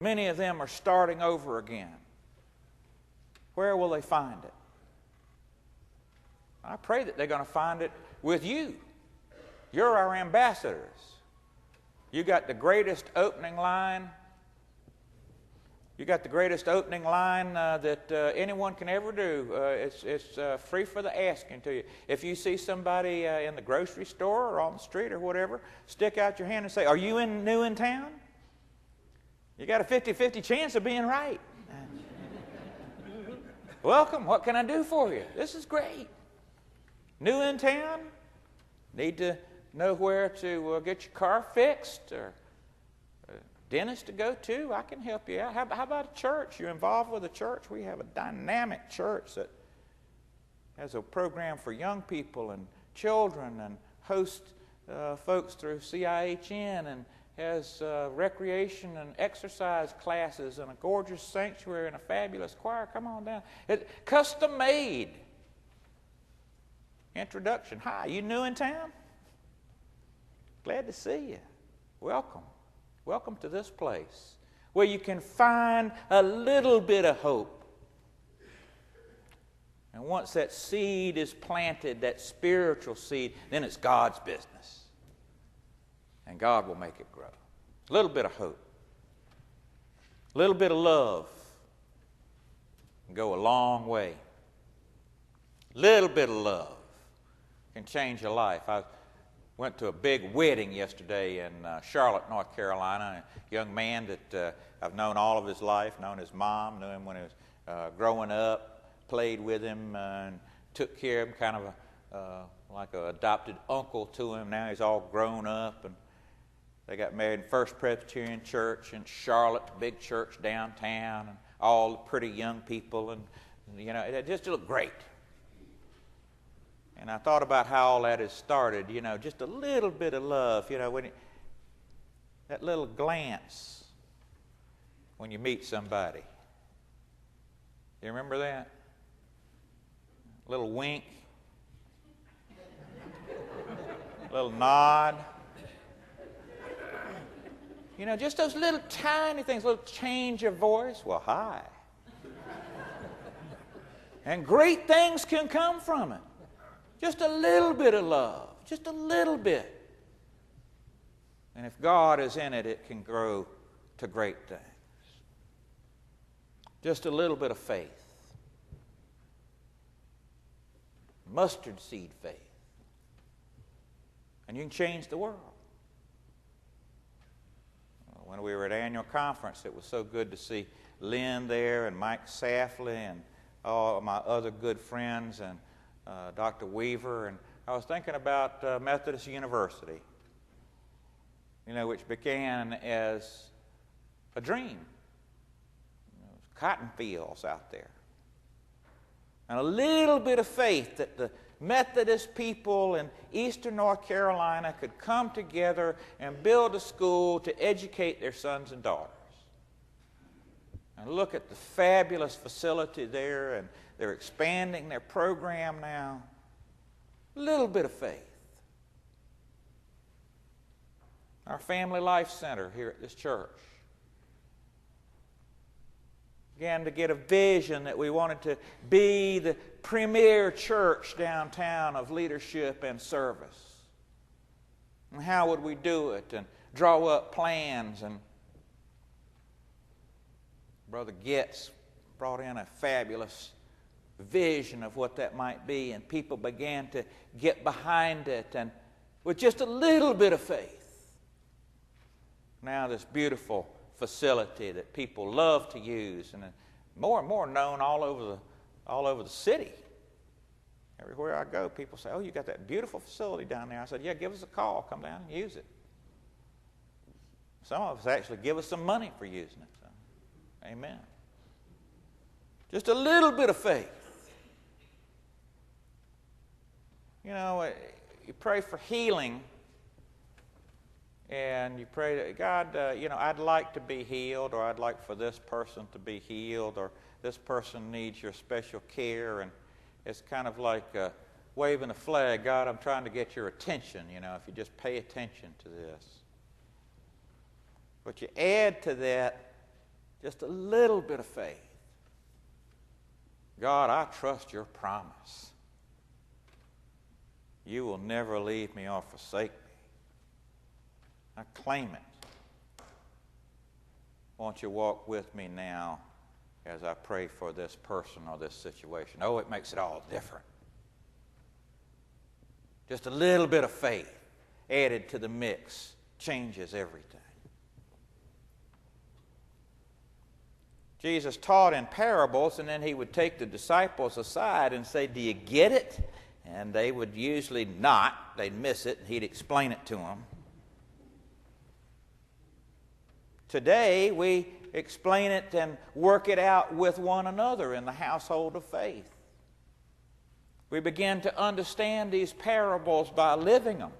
Many of them are starting over again. Where will they find it? I pray that they're going to find it with you. You're our ambassadors. You got the greatest opening line. You got the greatest opening line that anyone can ever do. It's free for the asking to you. If you see somebody in the grocery store or on the street or whatever, stick out your hand and say, "Are you new in town?" You got a 50-50 chance of being right. Welcome. What can I do for you? This is great. New in town? Need to know where to get your car fixed or a dentist to go to? I can help you out. How about a church? You're involved with a church? We have a dynamic church that has a program for young people and children and hosts folks through CIHN and has recreation and exercise classes and a gorgeous sanctuary and a fabulous choir. Come on down. Custom made. Introduction. Hi, you new in town? Glad to see you. Welcome. Welcome to this place where you can find a little bit of hope. And once that seed is planted, that spiritual seed, then it's God's business. And God will make it grow. A little bit of hope. A little bit of love can go a long way. A little bit of love can change your life. I went to a big wedding yesterday in Charlotte, North Carolina. A young man that I've known all of his life, known his mom, knew him when he was growing up, played with him and took care of him, kind of like an adopted uncle to him. Now he's all grown up, and they got married in First Presbyterian Church in Charlotte, big church downtown, and all the pretty young people, and you know, it just looked great. And I thought about how all that has started, you know, just a little bit of love, you know, that little glance when you meet somebody. You remember that? A little wink, a little nod. You know, just those little tiny things, little change of voice. Well, hi. And great things can come from it. Just a little bit of love, just a little bit. And if God is in it, it can grow to great things. Just a little bit of faith. Mustard seed faith. And you can change the world. When we were at annual conference, it was so good to see Lynn there and Mike Safley and all my other good friends and Dr. Weaver. And I was thinking about Methodist University, you know, which began as a dream. Cotton fields out there. And a little bit of faith that the Methodist people in eastern North Carolina could come together and build a school to educate their sons and daughters. And look at the fabulous facility there, and they're expanding their program now. A little bit of faith. Our Family Life Center here at this church began to get a vision that we wanted to be the premier church downtown of leadership and service. And how would we do it? And draw up plans. And Brother Getz brought in a fabulous vision of what that might be, and people began to get behind it, and with just a little bit of faith, now this beautiful facility that people love to use, and more and more known all over the city. Everywhere I go, people say, "Oh, you got that beautiful facility down there." I said, "Yeah, give us a call. Come down and use it." Some of us actually give us some money for using it. So, amen. Just a little bit of faith. You know, you pray for healing. And you pray that, God, you know, I'd like to be healed, or I'd like for this person to be healed, or this person needs your special care. And it's kind of like waving a flag. God, I'm trying to get your attention, you know, if you just pay attention to this. But you add to that Just a little bit of faith. God, I trust your promise. You will never leave me or forsake me. I claim it. Won't you walk with me now as I pray for this person or this situation? Oh, it makes it all different. Just a little bit of faith added to the mix changes everything. Jesus taught in parables, and then he would take the disciples aside and say, do you get it? And they would usually not. They'd miss it, and he'd explain it to them. Today, we explain it and work it out with one another in the household of faith. We begin to understand these parables by living them.